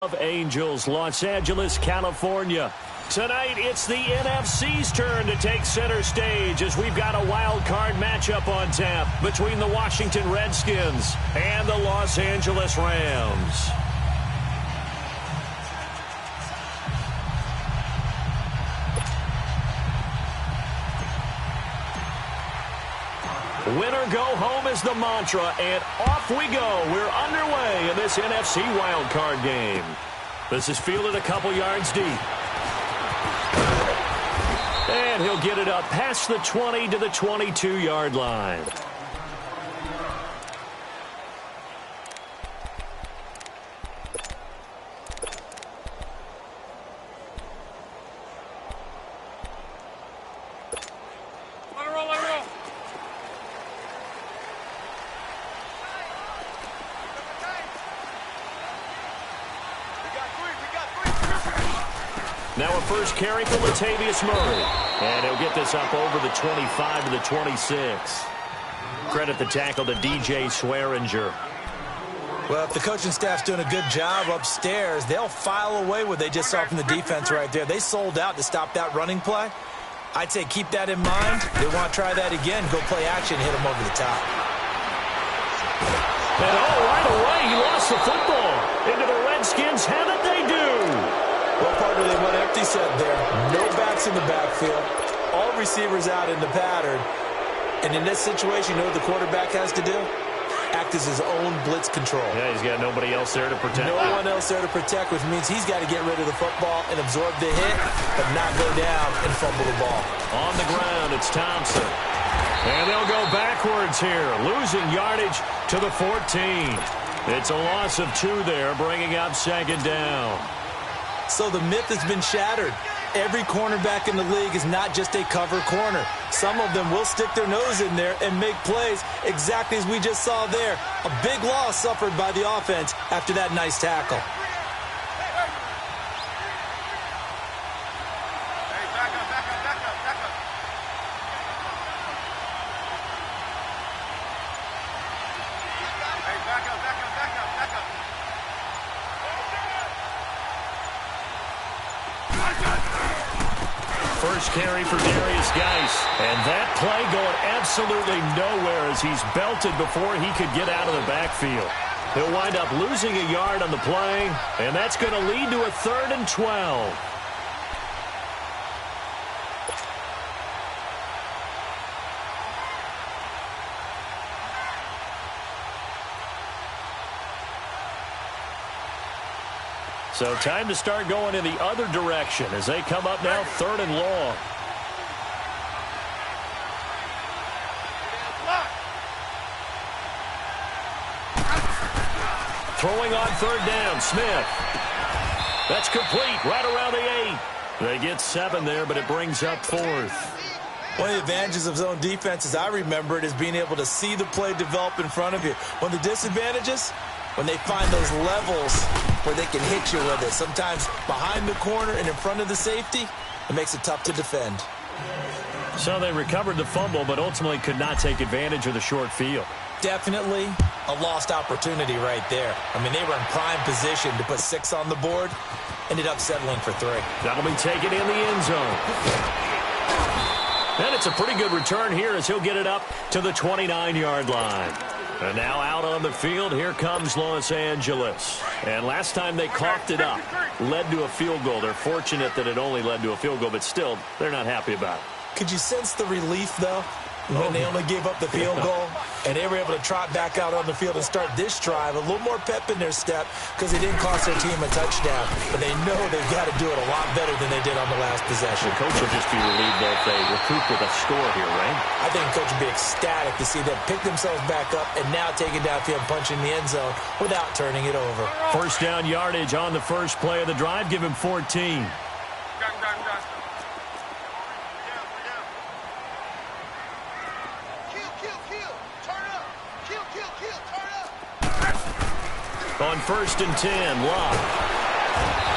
Of Angels, Los Angeles, California. Tonight, it's the NFC's turn to take center stage as we've got a wild card matchup on tap between the Washington Redskins and the Los Angeles Rams. Winner go home is the mantra, and off we go. We're underway in this NFC wildcard game. This is fielded a couple yards deep. And he'll get it up past the 20 to the 22-yard line. Now a first carry for Latavius Murray. And he'll get this up over the 25 to the 26. Credit the tackle to DJ Swearinger. Well, if the coaching staff's doing a good job upstairs, they'll file away what they just saw from the defense right there. They sold out to stop that running play. I'd say keep that in mind. They want to try that again. Go play action, hit them over the top. And right away, he lost the football. Into the Redskins, haven't they do? What part of they went empty set there? No backs in the backfield. All receivers out in the pattern. And in this situation, you know what the quarterback has to do? Act as his own blitz control. Yeah, he's got nobody else there to protect. No one else there to protect, which means he's got to get rid of the football and absorb the hit, but not go down and fumble the ball. On the ground, it's Thompson. And they'll go backwards here, losing yardage to the 14. It's a loss of 2 there, bringing up second down. So the myth has been shattered. Every cornerback in the league is not just a cover corner. Some of them will stick their nose in there and make plays exactly as we just saw there. A big loss suffered by the offense after that nice tackle. First carry for Darius Geis. And that play going absolutely nowhere as he's belted before he could get out of the backfield. He'll wind up losing a yard on the play, and that's going to lead to a 3rd and 12. So time to start going in the other direction as they come up now 3rd and long. Throwing on 3rd down, Smith. That's complete right around the 8. They get 7 there, but it brings up 4th. One of the advantages of zone defense, as I remember it, is being able to see the play develop in front of you. One of the disadvantages, when they find those levels where they can hit you with it. Sometimes behind the corner and in front of the safety, it makes it tough to defend. So they recovered the fumble, but ultimately could not take advantage of the short field. Definitely a lost opportunity right there. I mean, they were in prime position to put 6 on the board. Ended up settling for 3. That'll be taken in the end zone. And it's a pretty good return here as he'll get it up to the 29-yard line. And now out on the field, here comes Los Angeles. And last time they coughed it up, led to a field goal. They're fortunate that it only led to a field goal, but still, they're not happy about it. Could you sense the relief, though, when they only gave up the field goal and they were able to trot back out on the field and start this drive? A little more pep in their step because they didn't cost their team a touchdown, but they know they've got to do it a lot better than they did on the last possession. The coach will just be relieved though if they recoup with a score here, right? I think the coach will be ecstatic to see them pick themselves back up and now take it downfield and punch in the end zone without turning it over. First down yardage on the first play of the drive. Give him 14. On 1st and 10, Love.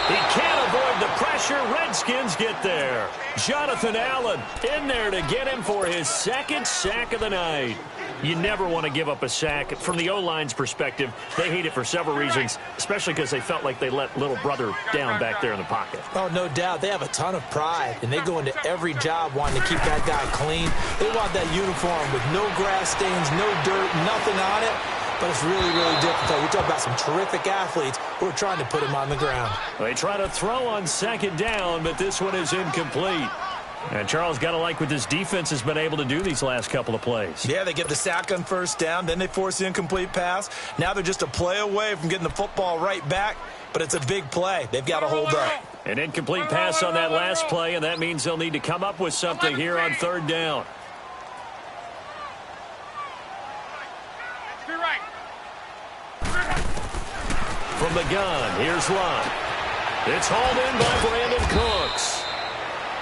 He can't avoid the pressure. pressure. Redskins get there. Jonathan Allen in there to get him for his second sack of the night. You never want to give up a sack. From the O-line's perspective, they hate it for several reasons, especially because they felt like they let little brother down back there in the pocket. Oh, no doubt. They have a ton of pride, and they go into every job wanting to keep that guy clean. They want that uniform with no grass stains, no dirt, nothing on it. But it's really, really difficult. You're talking about some terrific athletes who are trying to put him on the ground. They try to throw on second down, but this one is incomplete. And Charles, got to like what this defense has been able to do these last couple of plays. Yeah, they get the sack on first down, then they force the incomplete pass. Now they're just a play away from getting the football right back, but it's a big play. They've got to hold up. An incomplete pass on that last play, and that means they'll need to come up with something here on third down. From the gun, here's Lott. It's hauled in by Brandon Cooks.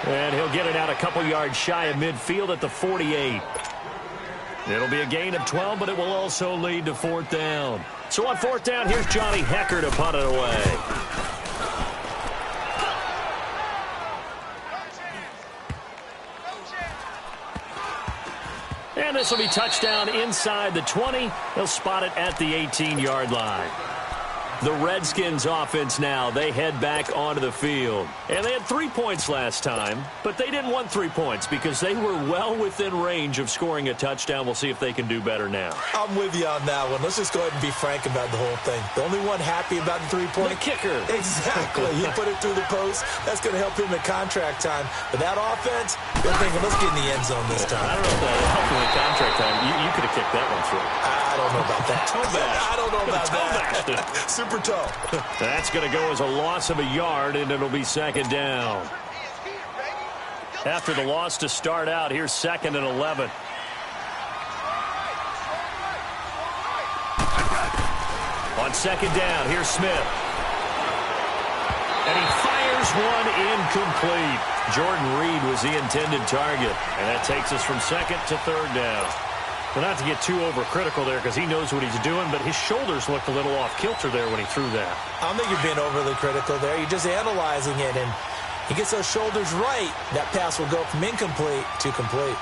And he'll get it out a couple yards shy of midfield at the 48. It'll be a gain of 12, but it will also lead to fourth down. So on fourth down, here's Johnny Hecker to punt it away. And this will be touchdown inside the 20. They'll spot it at the 18-yard line. The Redskins offense now, they head back onto the field. And they had 3 points last time, but they didn't want 3 points because they were well within range of scoring a touchdown. We'll see if they can do better now. I'm with you on that one. Let's just go ahead and be frank about the whole thing. The only one happy about the 3-point? The kicker. Exactly. He put it through the post. That's going to help him in contract time. But that offense, they're thinking, let's get in the end zone this time. I don't know if that helped him in contract time. You could have kicked that one through. I don't know about that. I don't know about that. Super toe. That's going to go as a loss of a yard, and it'll be second down. After the loss to start out, here's 2nd and 11. On second down, here's Smith. And he fires one incomplete. Jordan Reed was the intended target, and that takes us from second to third down. Well, not to get too overcritical there because he knows what he's doing, but his shoulders looked a little off kilter there when he threw that. I don't think you're being overly critical there. You're just analyzing it, and he gets those shoulders right. That pass will go from incomplete to complete.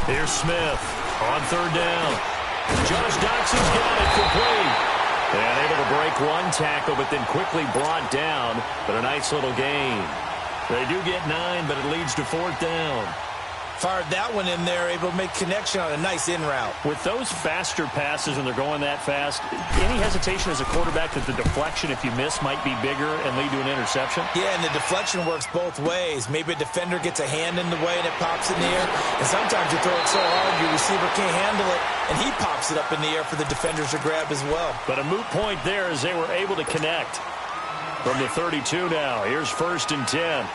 Here's Smith on third down. Josh Doxson's got it complete. And able to break one tackle, but then quickly brought down. But a nice little gain. They do get 9, but it leads to fourth down. Fired that one in there, able to make connection on a nice in route. With those faster passes and they're going that fast, any hesitation as a quarterback that the deflection, if you miss, might be bigger and lead to an interception? Yeah, and the deflection works both ways. Maybe a defender gets a hand in the way and it pops in the air. And sometimes you throw it so hard your receiver can't handle it, and he pops it up in the air for the defenders to grab as well. But a moot point there as they were able to connect. From the 32 now, here's 1st and 10.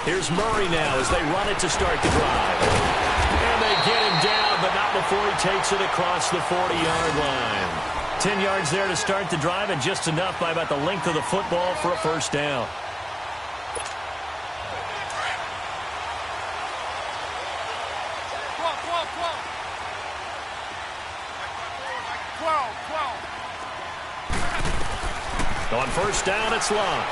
Here's Murray now as they run it to start the drive. And they get him down, but not before he takes it across the 40-yard line. 10 yards there to start the drive, and just enough by about the length of the football for a first down. On first down, it's Lott.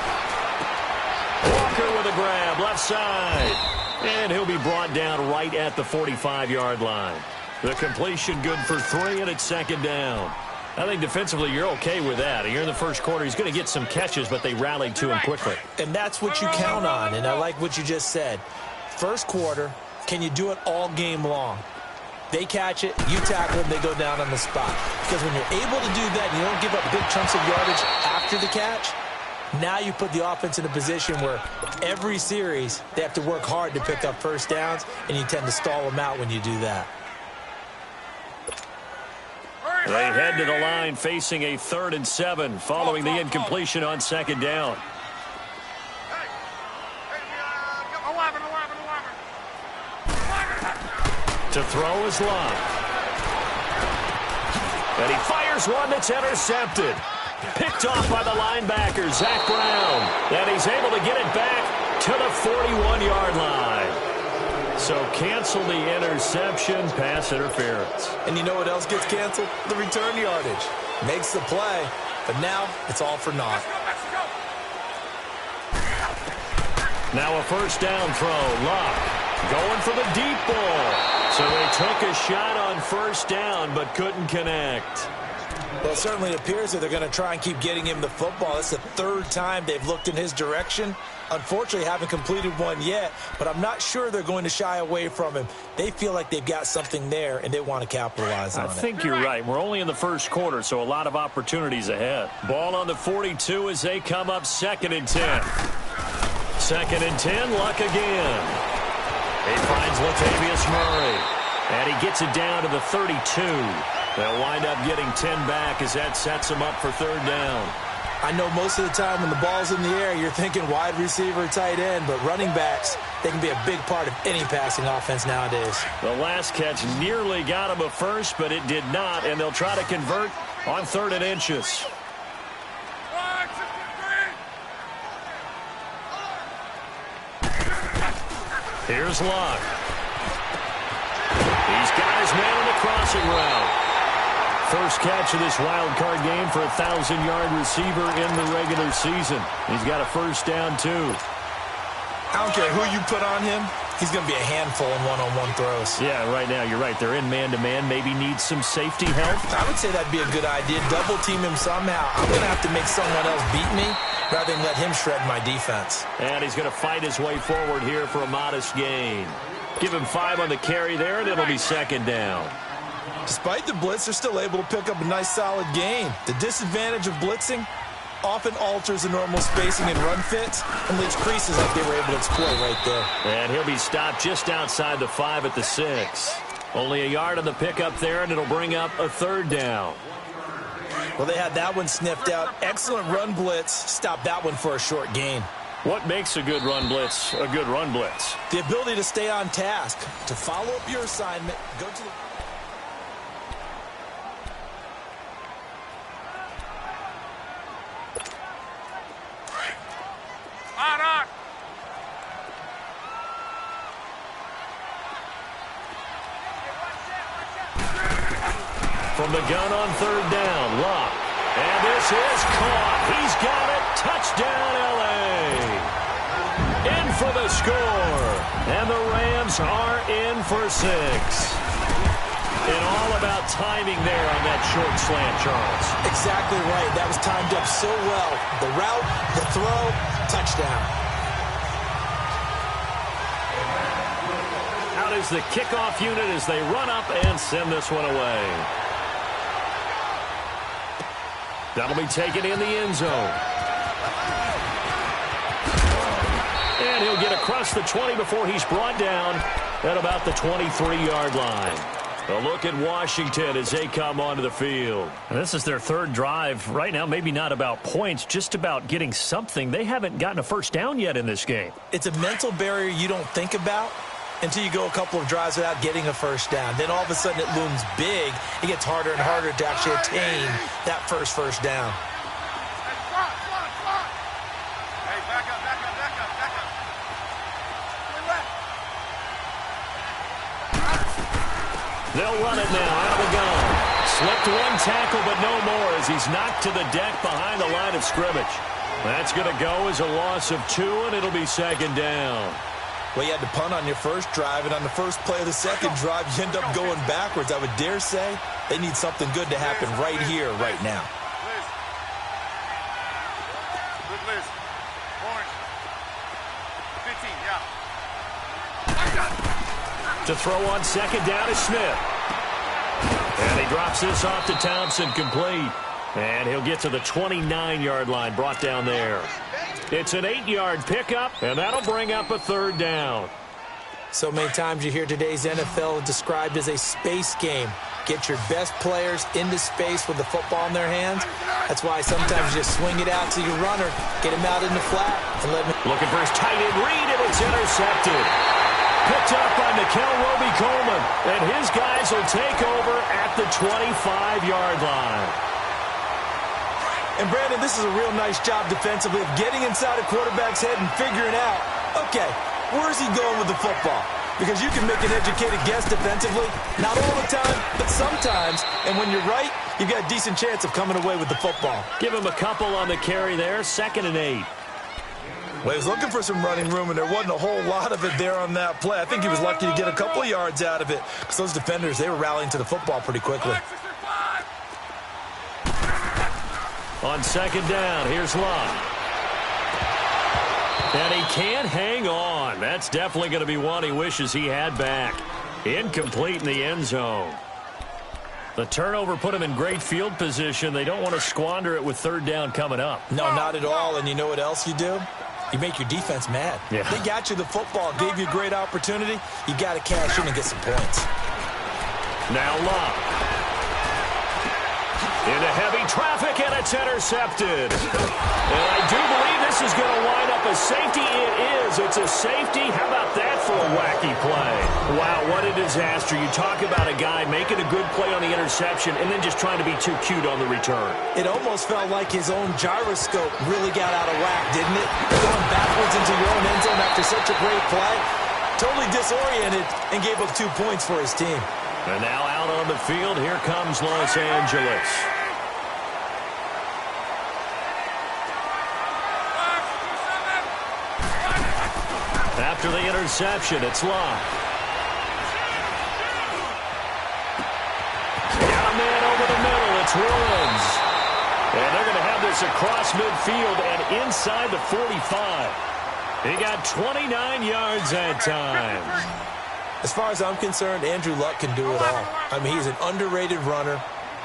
Walker with a grab, left side. And he'll be brought down right at the 45-yard line. The completion good for 3, and it's 2nd down. I think defensively you're okay with that. Here in the first quarter, he's going to get some catches, but they rallied to him quickly. And that's what you count on, and I like what you just said. First quarter, can you do it all game long? They catch it, you tackle them, they go down on the spot. Because when you're able to do that, you don't give up big chunks of yardage after the catch, now you put the offense in a position where every series they have to work hard to pick up first downs, and you tend to stall them out when you do that. They head to the line facing a 3rd and 7 following the incompletion on 2nd down. To throw is Love. And he fires one that's intercepted. Picked off by the linebacker, Zach Brown. And he's able to get it back to the 41-yard line. So cancel the interception, pass interference. And you know what else gets canceled? The return yardage. Makes the play, but now it's all for naught. Now a first down throw. Luck going for the deep ball. So they took a shot on first down but couldn't connect. Well, it certainly appears that they're going to try and keep getting him the football. That's the third time they've looked in his direction. Unfortunately, haven't completed one yet, but I'm not sure they're going to shy away from him. They feel like they've got something there, and they want to capitalize on it. I think you're right. We're only in the first quarter, so a lot of opportunities ahead. Ball on the 42 as they come up 2nd and 10. 2nd and 10, Luck again. He finds Latavius Murray, and he gets it down to the 32. They'll wind up getting 10 back as that sets them up for 3rd down. I know most of the time when the ball's in the air, you're thinking wide receiver, tight end, but running backs, they can be a big part of any passing offense nowadays. The last catch nearly got him a first, but it did not, and they'll try to convert on 3rd and inches. Here's Luck. He's got his man on the crossing route. First catch of this wild card game for a 1,000-yard receiver in the regular season. He's got a first down, too. I don't care who you put on him. He's going to be a handful in one-on-one throws. Yeah, right now, you're right. They're in man-to-man. Maybe needs some safety help. I would say that'd be a good idea. Double-team him somehow. I'm going to have to make someone else beat me rather than let him shred my defense. And he's going to fight his way forward here for a modest gain. Give him 5 on the carry there, and it'll be 2nd down. Despite the blitz, they're still able to pick up a nice, solid gain. The disadvantage of blitzing often alters the normal spacing and run fits and leaves creases like they were able to exploit right there. And he'll be stopped just outside the 5 at the 6. Only a yard on the pickup there, and it'll bring up a 3rd down. Well, they had that one sniffed out. Excellent run blitz. Stop that one for a short gain. What makes a good run blitz a good run blitz? The ability to stay on task, to follow up your assignment, go to the... On. From the gun on 3rd down, Luck. And this is caught. He's got it. Touchdown, L.A. In for the score. And the Rams are in for 6. And all about timing there on that short slant, Charles. Exactly right. That was timed up so well. The route, the throw, touchdown. Out is the kickoff unit as they run up and send this one away. That'll be taken in the end zone. And he'll get across the 20 before he's brought down at about the 23-yard line. A look at Washington as they come onto the field. And this is their 3rd drive. Right now, maybe not about points, just about getting something. They haven't gotten a first down yet in this game. It's a mental barrier you don't think about until you go a couple of drives without getting a first down. Then all of a sudden it looms big. It gets harder and harder to actually attain that first down. Hey, back up. They'll run it now out of the gun. Slipped one tackle, but no more as he's knocked to the deck behind the line of scrimmage. That's going to go as a loss of 2, and it'll be 2nd down. Well, you had to punt on your first drive, and on the first play of the second drive, you end up going backwards. I would dare say they need something good to happen right here, right now. Good list. Orange. 15, yeah. To throw on 2nd down is Smith. And he drops this off to Townsend complete. And he'll get to the 29-yard line, brought down there. It's an 8-yard pickup, and that'll bring up a 3rd down. So many times you hear today's NFL described as a space game. Get your best players into space with the football in their hands. That's why sometimes you just swing it out to your runner, get him out in the flat, and let him... Looking for his tight end read, and it's intercepted. Picked up by Nickel Roby-Coleman. And his guys will take over at the 25-yard line. And, Brandon, this is a real nice job defensively of getting inside a quarterback's head and figuring out, okay, where's he going with the football? Because you can make an educated guess defensively, not all the time, but sometimes. And when you're right, you've got a decent chance of coming away with the football. Give him a couple on the carry there, 2nd and 8. Well, he was looking for some running room, and there wasn't a whole lot of it there on that play. I think he was lucky to get a couple of yards out of it because those defenders, they were rallying to the football pretty quickly. On 2nd down, here's Love. And he can't hang on. That's definitely going to be one he wishes he had back. Incomplete in the end zone. The turnover put him in great field position. They don't want to squander it with 3rd down coming up. No, not at all. And you know what else you do? You make your defense mad. Yeah. They got you the football, gave you a great opportunity. You got to cash in and get some points. Now Love. Into heavy traffic, and it's intercepted. And I do believe this is going to wind up a safety. It is. It's a safety. How about that for a wacky play? Wow, what a disaster. You talk about a guy making a good play on the interception and then just trying to be too cute on the return. It almost felt like his own gyroscope really got out of whack, didn't it? Going backwards into your own end zone after such a great play. Totally disoriented and gave up 2 points for his team. And now out on the field, here comes Los Angeles. After the interception, it's Love. Got a man over the middle. It's Woods. And they're going to have this across midfield and inside the 45. He got 29 yards that time. As far as I'm concerned, Andrew Luck can do it all. I mean, he's an underrated runner.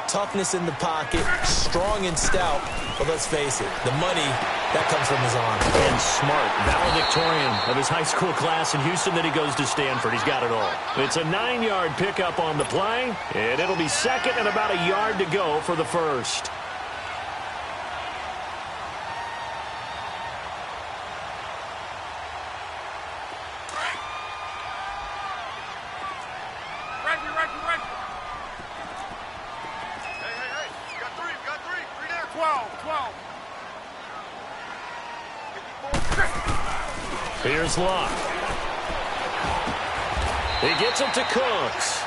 Toughness in the pocket, strong and stout. But let's face it, the money, that comes from his arm. And smart, valedictorian of his high school class in Houston. Then he goes to Stanford. He's got it all. It's a 9-yard pickup on the play, and it'll be 2nd and about a yard to go for the 1st. Here's Locke. He gets it to Cooks.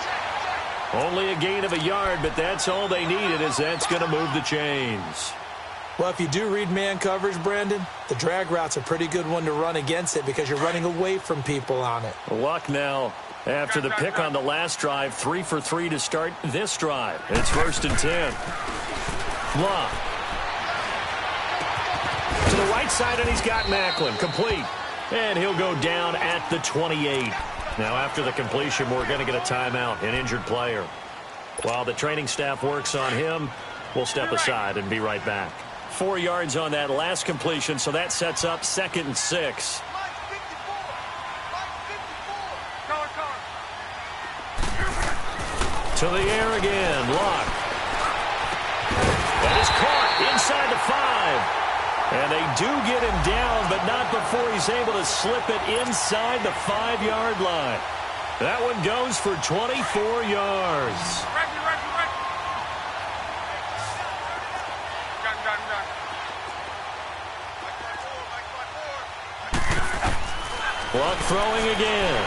Only a gain of a yard, but that's all they needed, as that's going to move the chains. Well, if you do read man coverage, Brandon, the drag route's a pretty good one to run against it because you're running away from people on it. Luck now, after the pick on the last drive, 3 for 3 to start this drive. It's 1st and 10. Luck. To the right side, and he's got Macklin. Complete. And he'll go down at the 28. Now, after the completion, we're going to get a timeout, an injured player. While the training staff works on him, we'll step aside and be right back. 4 yards on that last completion, so that sets up 2nd and 6. To the air again, Locke. That is caught inside the 5. And they do get him down, but not before he's able to slip it inside the 5-yard line. That one goes for 24 yards. Luck throwing again.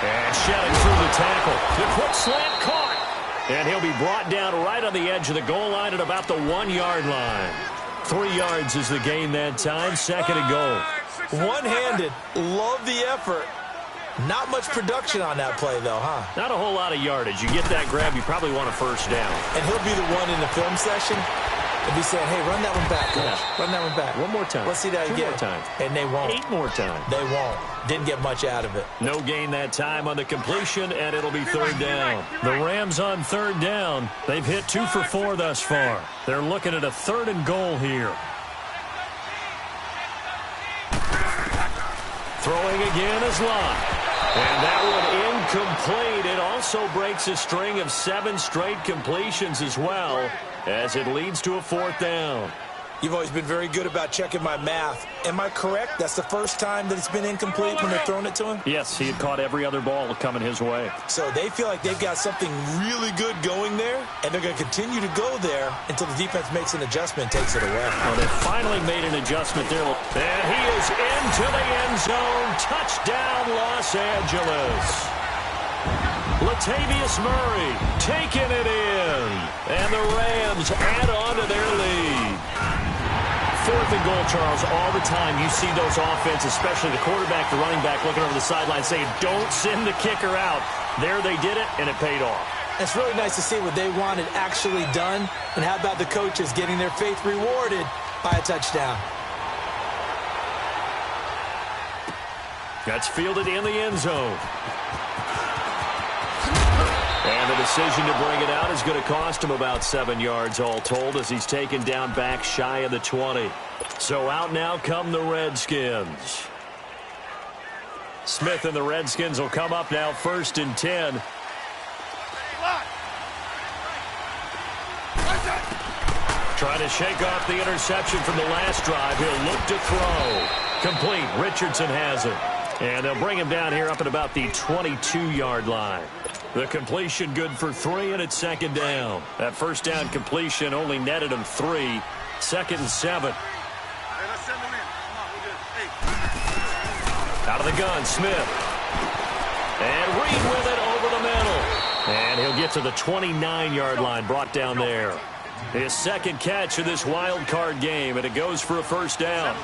And shedding through the tackle. The quick slant caught. And he'll be brought down right on the edge of the goal line at about the 1-yard line. 3 yards is the gain that time. 2nd and goal. One-handed. Love the effort. Not much production on that play, though, huh? Not a whole lot of yardage. You get that grab, you probably want a 1st down. And he'll be the one in the film session. He'll be saying, hey, run that one back, coach. Yeah. Run that one back. One more time. Let's see that 2 again. more times. And they won't. 8 more times. They won't. Didn't get much out of it. No gain that time on the completion, and it'll be 3rd down. The Rams on 3rd down. They've hit 2 for 4 thus far. They're looking at a 3rd and goal here. Throwing again is Locke. And that one incomplete. It also breaks a string of 7 straight completions as well, as it leads to a 4th down. You've always been very good about checking my math. Am I correct? That's the first time that it's been incomplete when they're throwing it to him? Yes, he had caught every other ball coming his way. So they feel like they've got something really good going there, and they're going to continue to go there until the defense makes an adjustment and takes it away. Well, they finally made an adjustment there. And he is into the end zone. Touchdown, Los Angeles. Latavius Murray taking it in. And the Rams add on to their lead. 4th and goal, Charles. All the time you see those offenses, especially the quarterback, the running back, looking over the sideline saying, don't send the kicker out. There they did it, and it paid off. It's really nice to see what they wanted actually done. And how about the coaches getting their faith rewarded by a touchdown? That's fielded in the end zone. And the decision to bring it out is going to cost him about 7 yards all told as he's taken down back shy of the 20. So out now come the Redskins. Smith and the Redskins will come up now 1st and 10. Trying to shake off the interception from the last drive. He'll look to throw. Complete. Richardson has it. And they'll bring him down here up at about the 22-yard line. The completion good for 3, and it's 2nd down. That first down completion only netted him 3. 2nd and 7. Hey, let's send them in. Come on, we're good. Hey. Out of the gun, Smith. And Reed with it over the middle. And he'll get to the 29-yard line, brought down there. His 2nd catch of this wild card game, and it goes for a 1st down.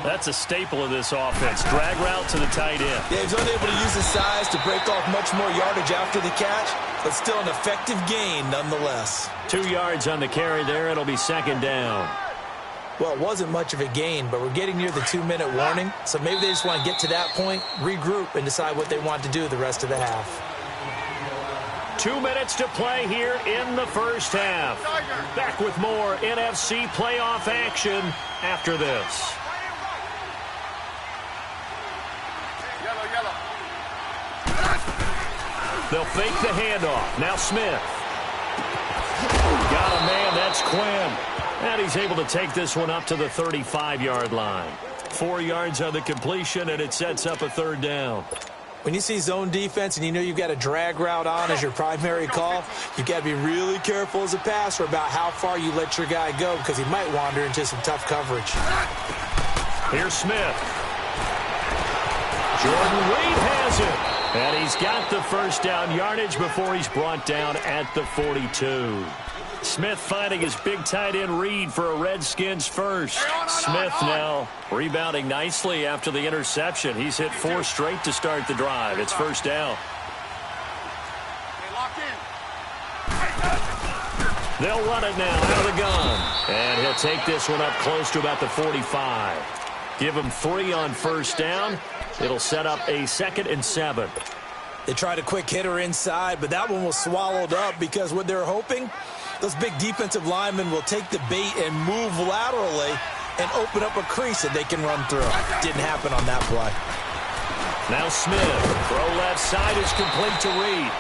That's a staple of this offense. Drag route to the tight end. Yeah, he's unable to use his size to break off much more yardage after the catch, but still an effective gain nonetheless. 2 yards on the carry there. It'll be 2nd down. Well, it wasn't much of a gain, but we're getting near the 2-minute warning, so maybe they just want to get to that point, regroup, and decide what they want to do the rest of the half. 2 minutes to play here in the first half. Back with more NFC playoff action after this. They'll fake the handoff. Now Smith. Got a man. That's Quinn. And he's able to take this one up to the 35-yard line. 4 yards on the completion, and it sets up a 3rd down. When you see zone defense and you know you've got a drag route on as your primary call, you've got to be really careful as a passer about how far you let your guy go because he might wander into some tough coverage. Here's Smith. Jordan Reed has it. And he's got the 1st down yardage before he's brought down at the 42. Smith finding his big tight end Reed for a Redskins first. Smith now rebounding nicely after the interception. He's hit 4 straight to start the drive. It's 1st down. They'll run it now out of the gun. And he'll take this one up close to about the 45. Give him 3 on 1st down. It'll set up a 2nd and 7. They tried a quick hitter inside, but that one was swallowed up because what they're hoping, those big defensive linemen will take the bait and move laterally and open up a crease that they can run through. Didn't happen on that play. Now Smith. Throw left side is complete to Reed.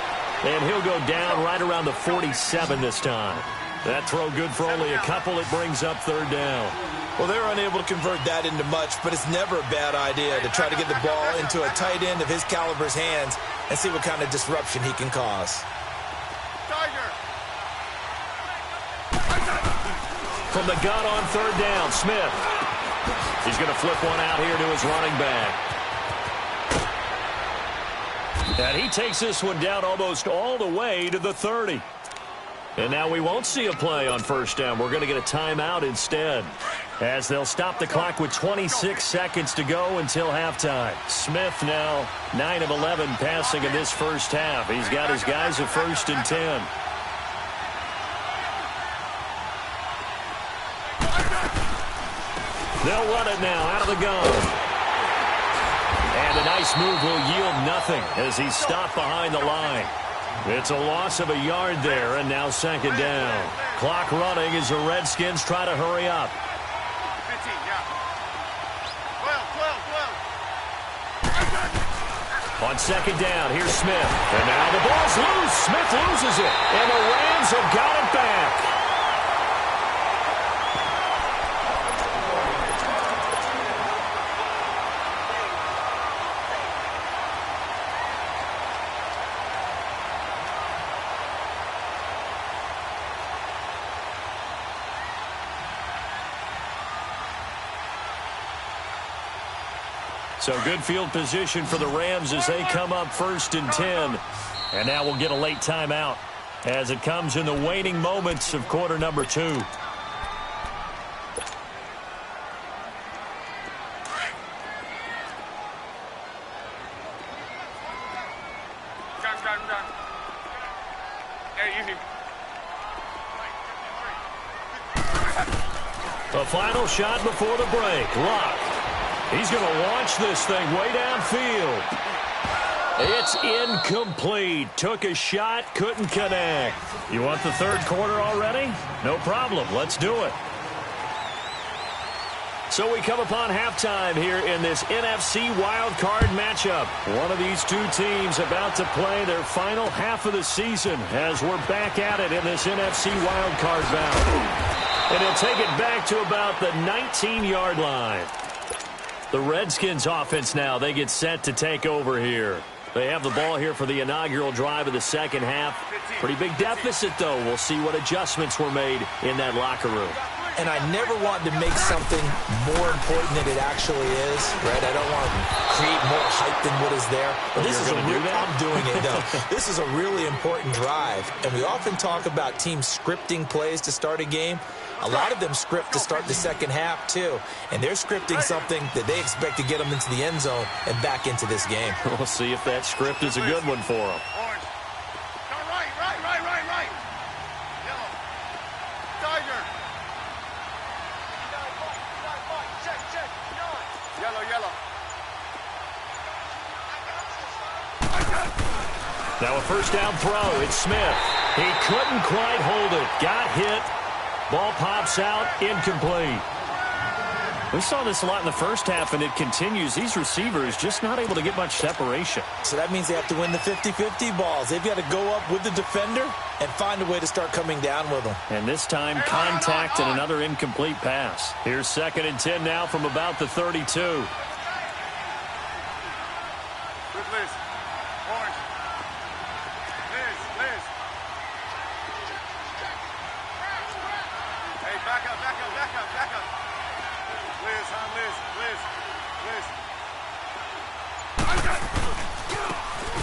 And he'll go down right around the 47 this time. That throw good for only a couple. It brings up 3rd down. Well, they were unable to convert that into much, but it's never a bad idea to try to get the ball into a tight end of his caliber's hands and see what kind of disruption he can cause. From the gun on 3rd down, Smith. He's going to flip one out here to his running back. And he takes this one down almost all the way to the 30. And now we won't see a play on 1st down. We're going to get a timeout instead, as they'll stop the clock with 26 seconds to go until halftime. Smith now 9 of 11 passing in this first half. He's got his guys at 1st and 10. They'll run it now out of the gun. And a nice move will yield nothing as he's stopped behind the line. It's a loss of a yard there, and now 2nd down. Clock running as the Redskins try to hurry up. 15, yeah. 12. On 2nd down, here's Smith. And now the ball's loose. Smith loses it. And the Rams have got it back. So good field position for the Rams as they come up 1st and 10. And now we'll get a late timeout as it comes in the waning moments of quarter number 2. The final shot before the break. Luck. He's going to launch this thing way downfield. It's incomplete. Took a shot, couldn't connect. You want the third quarter already? No problem. Let's do it. So we come upon halftime here in this NFC wildcard matchup. One of these two teams about to play their final half of the season as we're back at it in this NFC wildcard bout. And he'll take it back to about the 19-yard line. The Redskins offense now, they get set to take over here. They have the ball here for the inaugural drive of the second half. Pretty big deficit, though. We'll see what adjustments were made in that locker room. And I never want to make something more important than it actually is, right? I don't want to create more hype than what is there. But this is I'm doing it, though. This is a really important drive. And we often talk about teams scripting plays to start a game. A lot of them script to start the second half, too. And they're scripting something that they expect to get them into the end zone and back into this game. We'll see if that script is a good one for them. Orange. Go right. Yellow. Tiger. Check. Yellow. Now a first down throw. It's Smith. He couldn't quite hold it. Got hit. Ball pops out, incomplete. We saw this a lot in the first half, and it continues. These receivers just not able to get much separation. So that means they have to win the 50-50 balls. They've got to go up with the defender and find a way to start coming down with them. And this time, contact and another incomplete pass. Here's 2nd and 10 now from about the 32. Good Liz. Orange. Liz. Hey, back up. Liz.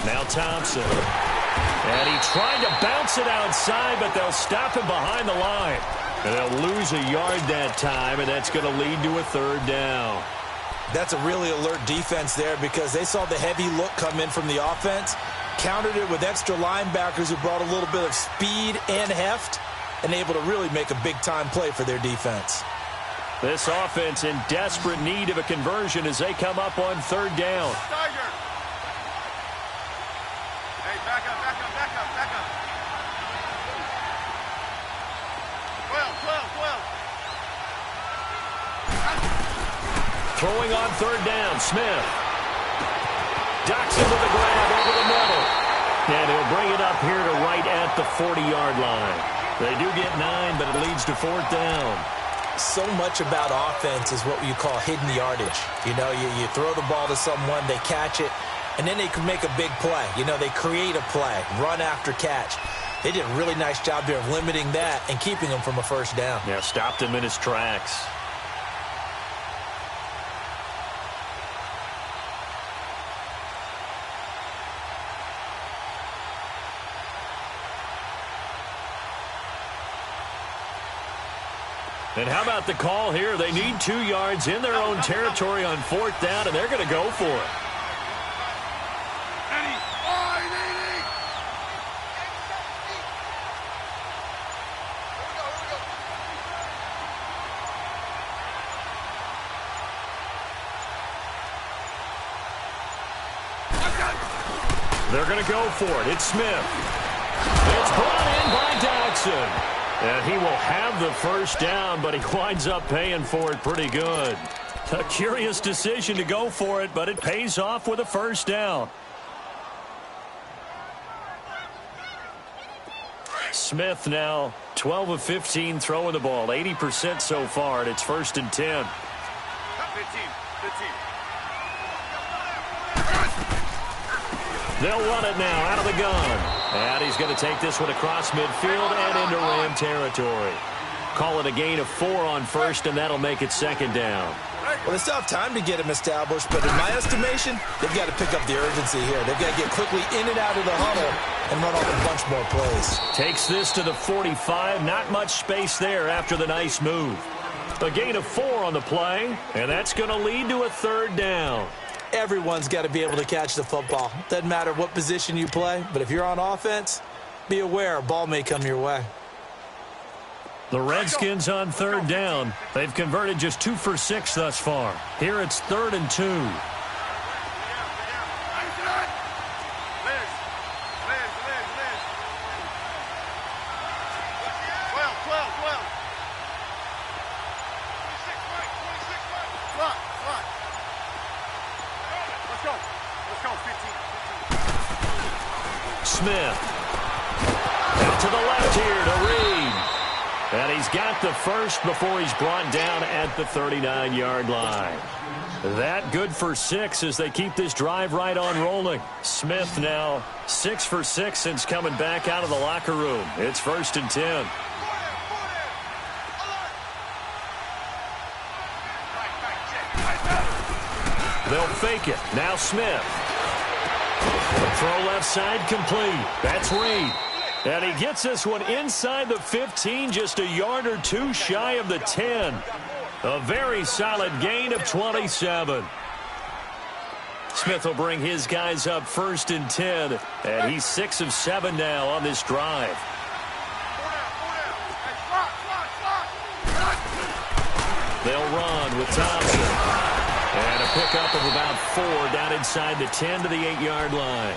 Now Thompson. And he tried to bounce it outside, but they'll stop him behind the line. And they'll lose a yard that time, and that's going to lead to a 3rd down. That's a really alert defense there because they saw the heavy look come in from the offense, countered it with extra linebackers who brought a little bit of speed and heft, and able to really make a big-time play for their defense. This offense in desperate need of a conversion as they come up on 3rd down. Tiger. Hey, back up. 12. Throwing on 3rd down, Smith. Ducks into the grab over the middle. And he'll bring it up here to right at the 40-yard line. They do get 9, but it leads to 4th down. So much about offense is what you call hidden yardage. You know, you throw the ball to someone, they catch it, and then they can make a big play. You know, they create a play, run after catch. They did a really nice job there of limiting that and keeping him from a 1st down. Yeah, stopped him in his tracks. And how about the call here? They need 2 yards in their own territory on 4th down, and they're going to go for it. They're going to go for it. It's Smith. It's brought in by Dodson. And he will have the 1st down, but he winds up paying for it pretty good. A curious decision to go for it, but it pays off with a 1st down. Smith now 12 of 15 throwing the ball, 80% so far, and it's 1st and 10. 15. They'll run it now out of the gun. And he's going to take this one across midfield and into Ram territory. Call it a gain of 4 on 1st, and that'll make it 2nd down. Well, they still have time to get him established, but in my estimation, they've got to pick up the urgency here. They've got to get quickly in and out of the huddle and run off a bunch more plays. Takes this to the 45. Not much space there after the nice move. A gain of 4 on the play, and that's going to lead to a 3rd down. Everyone's got to be able to catch the football. Doesn't matter what position you play, but if you're on offense, be aware a ball may come your way. The Redskins on 3rd down. They've converted just 2 for 6 thus far. Here it's 3rd and 2. Smith. Out to the left here to Reed. And he's got the first before he's brought down at the 39-yard line. That good for 6 as they keep this drive right on rolling. Smith now 6 for 6 since coming back out of the locker room. It's 1st and 10. They'll fake it. Now Smith. The throw left side complete. That's Reed. And he gets this one inside the 15, just a yard or 2 shy of the 10. A very solid gain of 27. Smith will bring his guys up 1st and 10, and he's 6 of 7 now on this drive. They'll run with Thompson. And a pickup of about 4 down inside the 10 to the 8-yard line.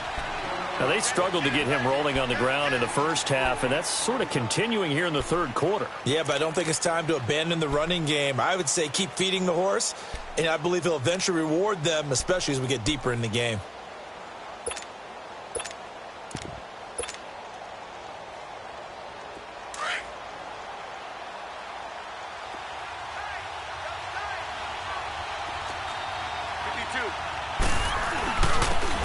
Now, they struggled to get him rolling on the ground in the first half, and that's sort of continuing here in the 3rd quarter. Yeah, but I don't think it's time to abandon the running game. I would say keep feeding the horse, and I believe he'll eventually reward them, especially as we get deeper in the game.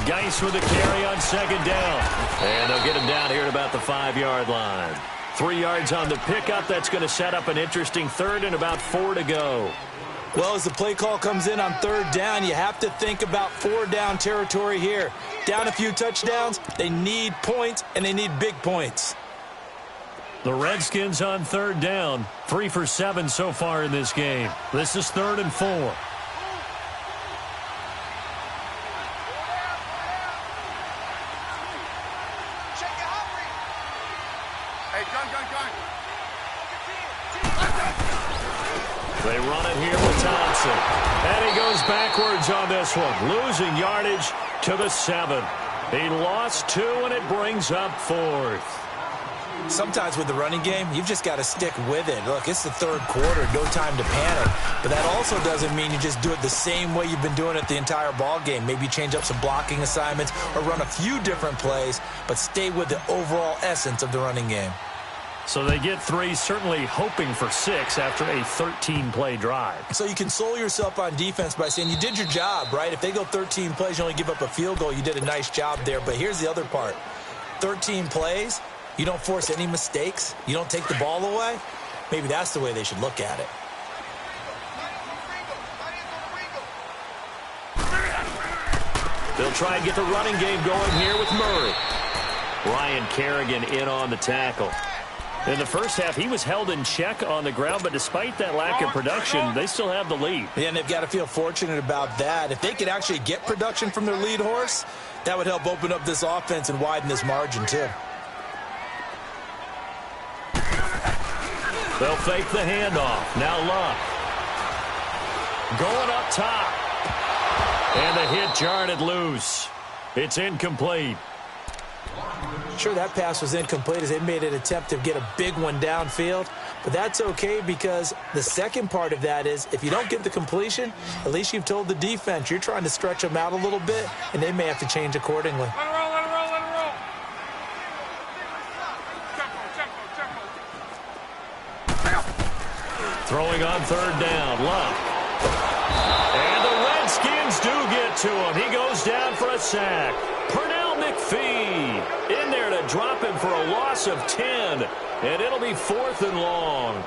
Geis with a carry on 2nd down. And they'll get him down here at about the 5-yard line. 3 yards on the pickup. That's going to set up an interesting 3rd and about 4 to go. Well, as the play call comes in on 3rd down, you have to think about 4-down territory here. Down a few touchdowns, they need points, and they need big points. The Redskins on 3rd down. 3 for 7 so far in this game. This is 3rd and 4. They run it here with Thompson. And he goes backwards on this one, losing yardage to the 7. He lost 2, and it brings up 4th. Sometimes with the running game, you've just got to stick with it. Look, it's the 3rd quarter, no time to panic. But that also doesn't mean you just do it the same way you've been doing it the entire ball game. Maybe change up some blocking assignments or run a few different plays, but stay with the overall essence of the running game. So they get 3, certainly hoping for 6 after a 13-play drive. So you console yourself on defense by saying you did your job, right? If they go 13 plays, you only give up a field goal, you did a nice job there. But here's the other part. 13 plays, you don't force any mistakes, you don't take the ball away. Maybe that's the way they should look at it. They'll try and get the running game going here with Murray. Ryan Kerrigan in on the tackle. In the first half, he was held in check on the ground, but despite that lack of production, they still have the lead. Yeah, and they've got to feel fortunate about that. If they could actually get production from their lead horse, that would help open up this offense and widen this margin, too. They'll fake the handoff. Now Luck. Going up top. And the hit jarred it loose. It's incomplete. Sure, that pass was incomplete as they made an attempt to get a big one downfield. But that's okay because the second part of that is if you don't get the completion, at least you've told the defense you're trying to stretch them out a little bit, and they may have to change accordingly. Let it roll, let it roll, let it roll. Throwing on 3rd down. Luck. And the Redskins do get to him. He goes down for a sack. Pernell McPhee in there to drop him for a loss of 10. And it'll be 4th and long.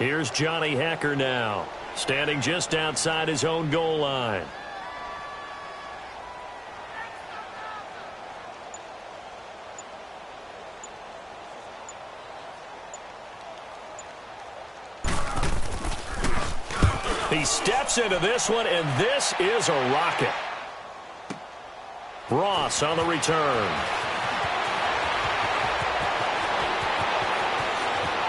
Here's Johnny Hacker now, standing just outside his own goal line. He steps into this one, and this is a rocket. Ross on the return.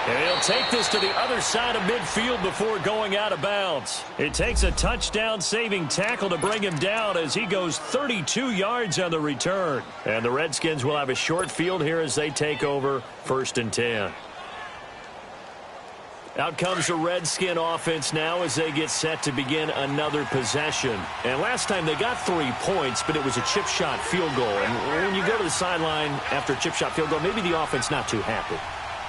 And he'll take this to the other side of midfield before going out of bounds. It takes a touchdown-saving tackle to bring him down as he goes 32 yards on the return. And the Redskins will have a short field here as they take over 1st and 10. Out comes the Redskin offense now as they get set to begin another possession. And last time they got 3 points, but it was a chip shot field goal. And when you go to the sideline after a chip shot field goal, maybe the offense not too happy.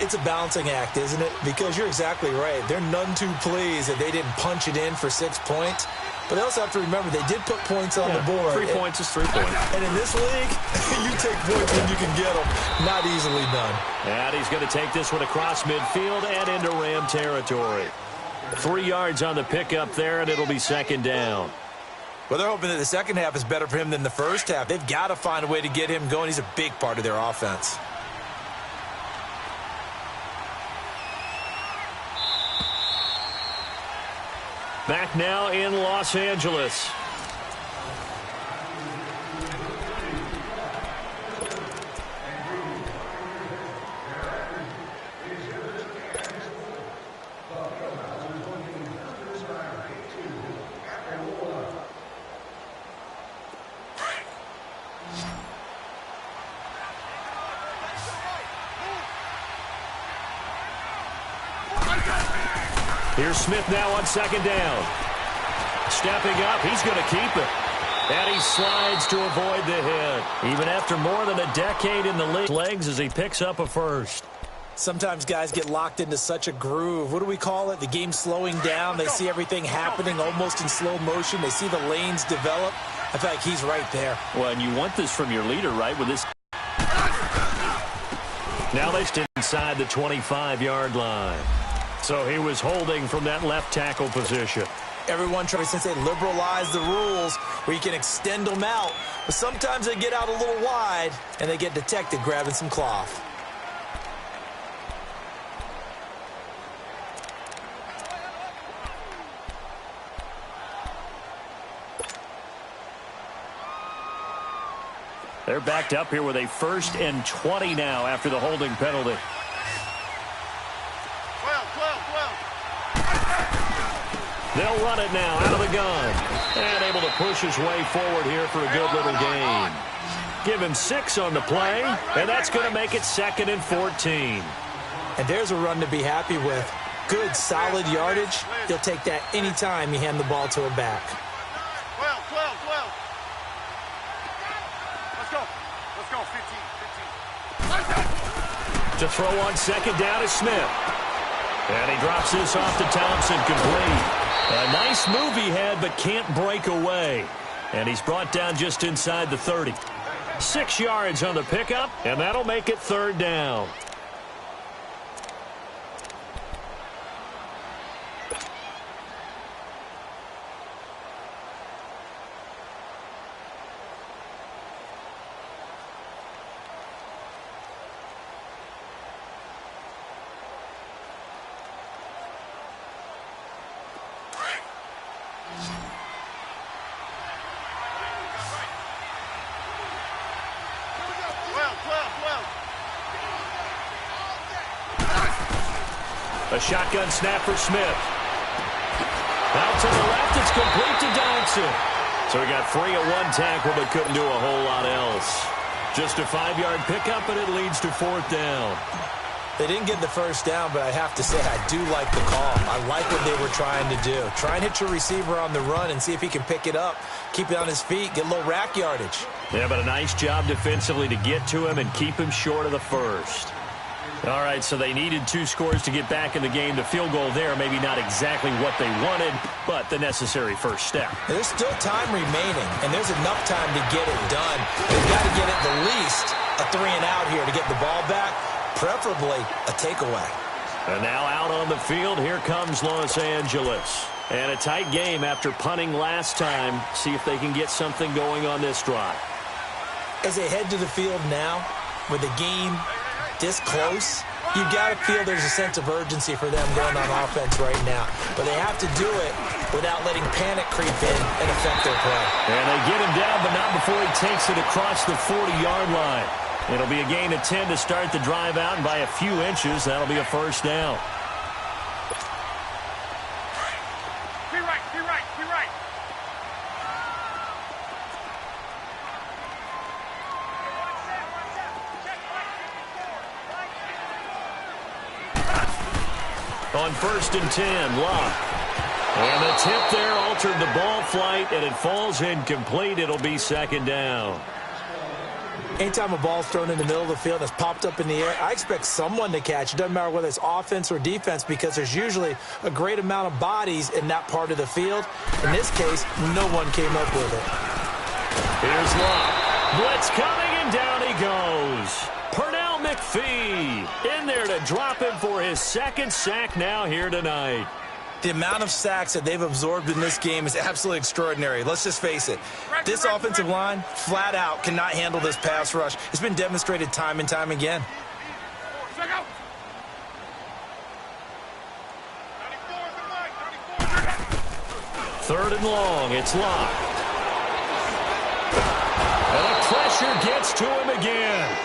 It's a balancing act, isn't it? Because you're exactly right. They're none too pleased that they didn't punch it in for 6 points. But they also have to remember they did put points on the board. 3 points is 3 points. And in this league, you take points when you can get them. Not easily done. And he's going to take this one across midfield and into Ram territory. 3 yards on the pickup there, and it'll be 2nd down. Well, they're hoping that the second half is better for him than the first half. They've got to find a way to get him going. He's a big part of their offense. Back now in Los Angeles. Here's Smith now on 2nd down. Stepping up, he's going to keep it. And he slides to avoid the hit. Even after more than a decade in the league, legs as he picks up a first. Sometimes guys get locked into such a groove. What do we call it? The game's slowing down. They see everything happening almost in slow motion. They see the lanes develop. In fact, he's right there. Well, and you want this from your leader, right? With this. Now they stand inside the 25-yard line. So he was holding from that left tackle position. Everyone tries, since they liberalize the rules where you can extend them out. But sometimes they get out a little wide, and they get detected grabbing some cloth. They're backed up here with a 1st and 20 now after the holding penalty. They'll run it now out of the gun. And able to push his way forward here for a good little gain. Give him 6 on the play, and that's going to make it 2nd and 14. And there's a run to be happy with. Good, solid yardage. He'll take that anytime you hand the ball to him back. 12. Let's go, 15. To throw on 2nd down is Smith. And he drops this off to Thompson, complete. A nice move he had, but can't break away. And he's brought down just inside the 30. 6 yards on the pickup, and that'll make it 3rd down. A shotgun snap for Smith. Out to the left, it's complete to Dodson. So he got free at one tackle, but couldn't do a whole lot else. Just a 5-yard pickup, and it leads to 4th down. They didn't get the first down, but I have to say I do like the call. I like what they were trying to do. Try and hit your receiver on the run and see if he can pick it up, keep it on his feet, get a little rack yardage. Yeah, but a nice job defensively to get to him and keep him short of the first. All right, so they needed 2 scores to get back in the game. The field goal there, maybe not exactly what they wanted, but the necessary first step. There's still time remaining, and there's enough time to get it done. They've got to get at the least a 3-and-out here to get the ball back, preferably a takeaway. And now out on the field, here comes Los Angeles. And a tight game after punting last time. See if they can get something going on this drive. As they head to the field now, with the game this close, you've got to feel there's a sense of urgency for them going on offense right now. But they have to do it without letting panic creep in and affect their play. And they get him down, but not before he takes it across the 40-yard line. It'll be a gain of 10 to start the drive out, and by a few inches, that'll be a first down. Be right, be right, be right. On 1st and 10, Locke. And the tip there altered the ball flight, and it falls incomplete. It'll be 2nd down. Anytime a ball's thrown in the middle of the field that's popped up in the air, I expect someone to catch. It doesn't matter whether it's offense or defense, because there's usually a great amount of bodies in that part of the field. In this case, no one came up with it. Here's Locke. Blitz coming, and down he goes. Pernell McPhee in there to drop him for his 2nd sack now here tonight. The amount of sacks that they've absorbed in this game is absolutely extraordinary. Let's just face it. This offensive line, flat out, cannot handle this pass rush. It's been demonstrated time and time again. 3rd and long. It's Locke. And the pressure gets to him again.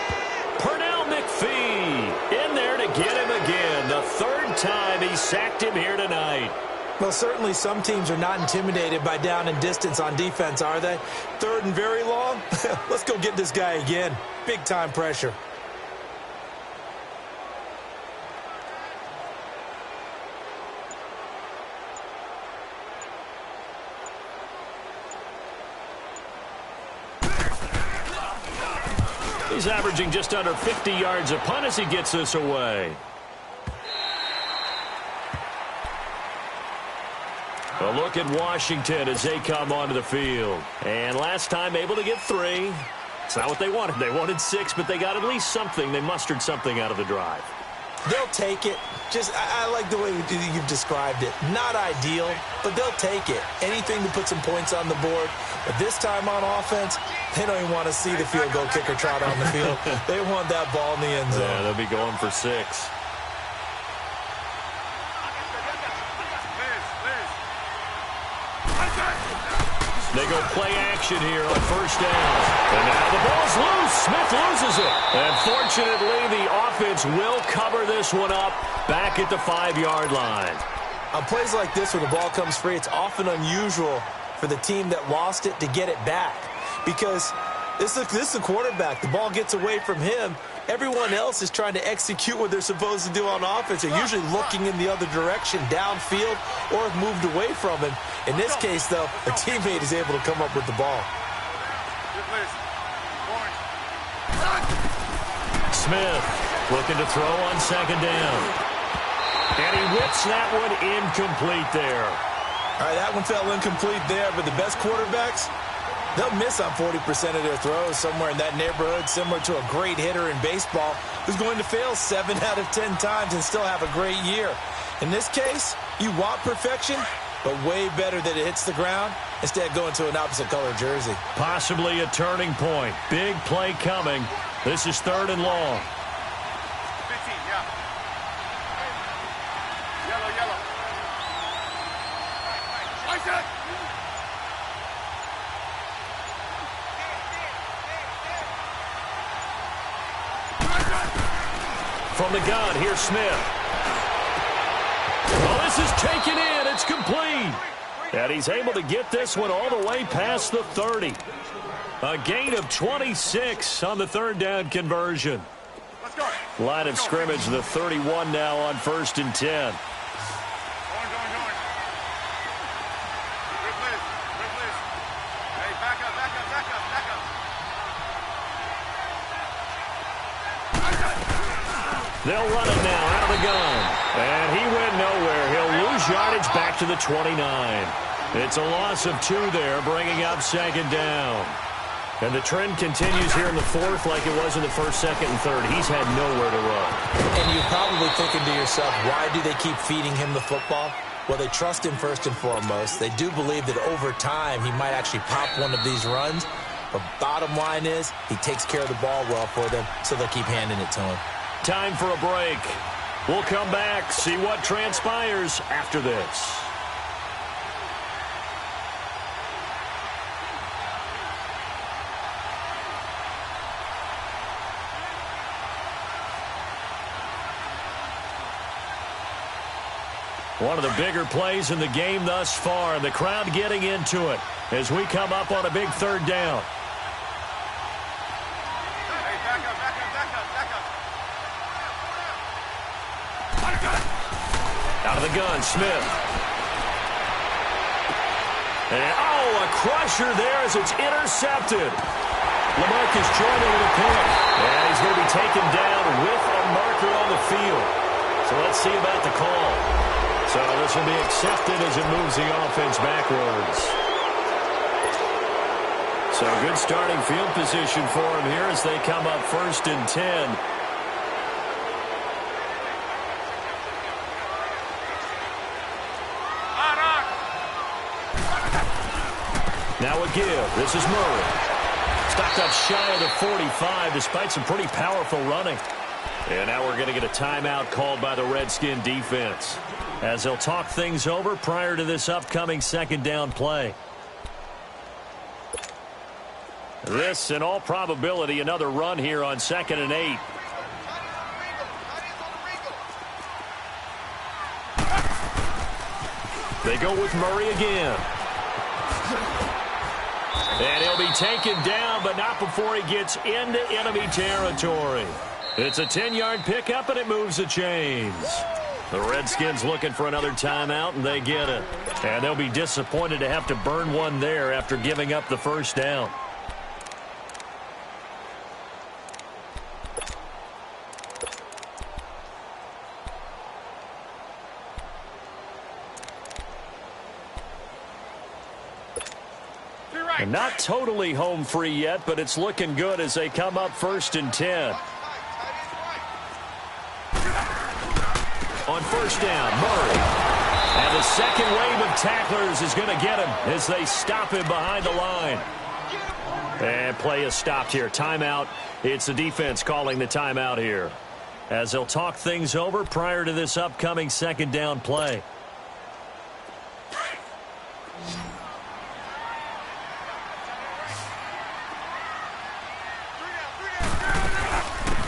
Pernell McPhee in there to get him again. The 3rd time he sacked him here tonight. Well, certainly some teams are not intimidated by down and distance on defense, are they? 3rd and very long? Let's go get this guy again. Big-time pressure. He's averaging just under 50 yards a punt as he gets this away. A look at Washington as they come onto the field. And last time able to get 3. It's not what they wanted. They wanted 6, but they got at least something. They mustered something out of the drive. They'll take it. I like the way you've described it. Not ideal, but they'll take it. Anything to put some points on the board. But this time on offense, they don't even want to see the field goal kicker trot on the field. They want that ball in the end zone. Yeah, they'll be going for 6. They go play action here on 1st down. And now the ball's loose. Smith loses it. And fortunately, the offense will cover this one up back at the 5-yard line. On plays like this where the ball comes free, it's often unusual for the team that lost it to get it back. Because this is the quarterback. The ball gets away from him. Everyone else is trying to execute what they're supposed to do on offense. They're usually looking in the other direction, downfield, or have moved away from him. In this case, though, a teammate is able to come up with the ball. Smith looking to throw on 2nd down. And he whips that one incomplete there. All right, that one fell incomplete there, but the best quarterbacks, they'll miss on 40% of their throws, somewhere in that neighborhood, similar to a great hitter in baseball who's going to fail 7 out of 10 times and still have a great year. In this case, you want perfection, but way better that it hits the ground instead of going to an opposite color jersey. Possibly a turning point. Big play coming. This is 3rd and long. 15, yeah. Yellow, yellow. Right side. From the gun, here's Smith. Oh, this is taken in. It's complete. And he's able to get this one all the way past the 30. A gain of 26 on the 3rd down conversion. Let's go. Line of scrimmage, the 31 now on 1st and 10. Going. Good blitz. Hey, back up. They'll run it now out of the gun. And he went nowhere. He'll lose yardage back to the 29. It's a loss of 2 there, bringing up 2nd down. And the trend continues here in the fourth like it was in the first, second, and third. He's had nowhere to run. And you're probably thinking to yourself, why do they keep feeding him the football? Well, they trust him first and foremost. They do believe that over time he might actually pop one of these runs. But bottom line is he takes care of the ball well for them, so they'll keep handing it to him. Time for a break. We'll come back, see what transpires after this. One of the bigger plays in the game thus far, and the crowd getting into it as we come up on a big third down. Hey, back up. Out of the gun, Smith. And, a crusher there as it's intercepted. LaMarcus joining with a pick. And he's going to be taken down with a marker on the field. So let's see about the call. So this will be accepted as it moves the offense backwards. So good starting field position for him here as they come up 1st and 10. Now a give. This is Murray. Stopped up shy of the 45 despite some pretty powerful running. And now we're going to get a timeout called by the Redskin defense, as they'll talk things over prior to this upcoming second down play. This, in all probability, another run here on 2nd and 8. They go with Murray again. And he'll be taken down, but not before he gets into enemy territory. It's a 10-yard pickup, and it moves the chains. The Redskins looking for another timeout, and they get it. And they'll be disappointed to have to burn one there after giving up the first down. And not totally home free yet, but it's looking good as they come up 1st and 10. On first down, Murray. And the second wave of tacklers is going to get him as they stop him behind the line. And play is stopped here. Timeout. It's the defense calling the timeout here, as they'll talk things over prior to this upcoming second down play.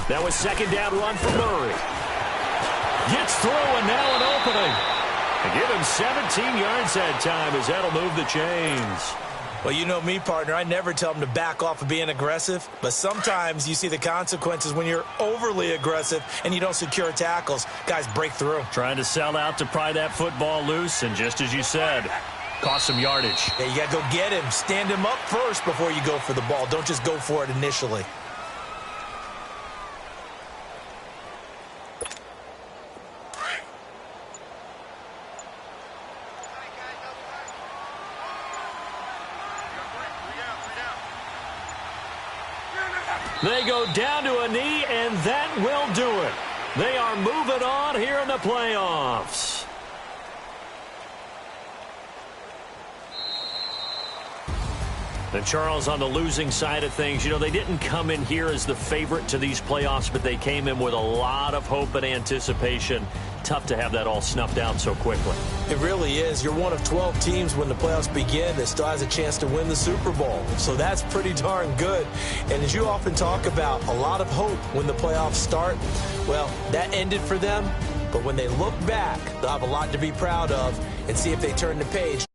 Now a second down run for Murray. Gets through, and now an opening. And give him 17 yards that time, as that'll move the chains. Well, you know me, partner. I never tell them to back off of being aggressive. But sometimes you see the consequences when you're overly aggressive and you don't secure tackles. Guys break through. Trying to sell out to pry that football loose, and just as you said, cost some yardage. Yeah, you got to go get him. Stand him up first before you go for the ball. Don't just go for it initially. They go down to a knee, and that will do it. They are moving on here in the playoffs. And Charles, on the losing side of things, you know, they didn't come in here as the favorite to these playoffs, but they came in with a lot of hope and anticipation. Tough to have that all snuffed out so quickly. It really is. You're one of 12 teams when the playoffs begin that still has a chance to win the Super Bowl. So that's pretty darn good. And as you often talk about, a lot of hope when the playoffs start. Well, that ended for them. But when they look back, they'll have a lot to be proud of and see if they turn the page.